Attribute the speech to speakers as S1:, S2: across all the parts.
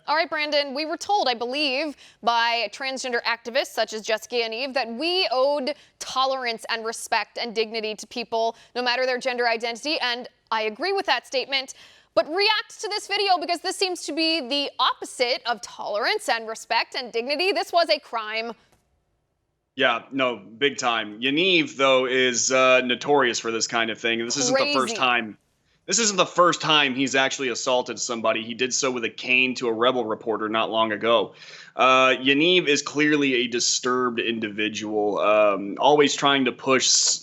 S1: All right, Brandon, we were told, I believe, by transgender activists such as Jessica Yaniv that we owed tolerance and respect and dignity to people, no matter their gender identity, and I agree with that statement. But react to this video because this seems to be the opposite of tolerance and respect and dignity. This was a crime.
S2: Yeah, no, big time. Yaniv, though, is notorious for this kind of thing. This isn't the first time. This isn't the first time he's actually assaulted somebody. He did so with a cane to a Rebel reporter not long ago. Yaniv is clearly a disturbed individual, always trying to push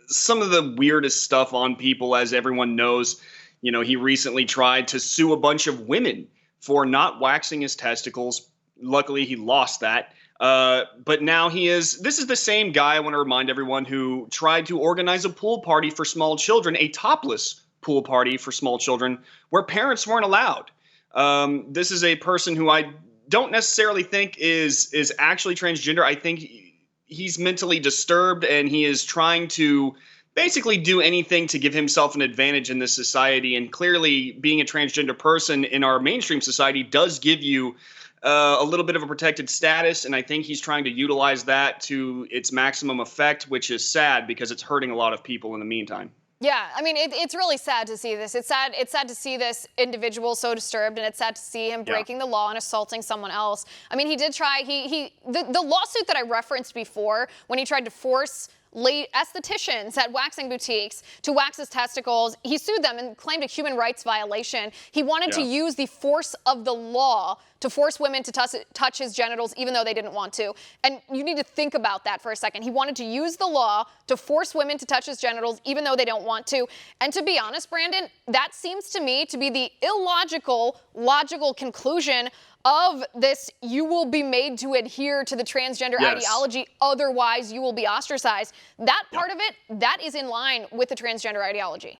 S2: some of the weirdest stuff on people, as everyone knows. You know, he recently tried to sue a bunch of women for not waxing his testicles. Luckily, he lost that. But now this is the same guy, I want to remind everyone, who tried to organize a pool party for small children, a topless pool party for small children, where parents weren't allowed. This is a person who I don't necessarily think is actually transgender. I think he's mentally disturbed, and he is trying to basically do anything to give himself an advantage in this society. And clearly, being a transgender person in our mainstream society does give you a little bit of a protected status, and I think he's trying to utilize that to its maximum effect, which is sad because it's hurting a lot of people in the meantime.
S1: Yeah, I mean, it's really sad to see this. It's sad to see this individual so disturbed, and it's sad to see him breaking the law and assaulting someone else. I mean, he did try, the lawsuit that I referenced before, when he tried to force estheticians at waxing boutiques to wax his testicles, he sued them and claimed a human rights violation. He wanted to use the force of the law to force women to touch his genitals even though they didn't want to. And you need to think about that for a second. He wanted to use the law to force women to touch his genitals even though they don't want to. And to be honest, Brandon, that seems to me to be the illogical, logical conclusion of this: you will be made to adhere to the transgender ideology, otherwise you will be ostracized. That part of it, that is in line with the transgender ideology.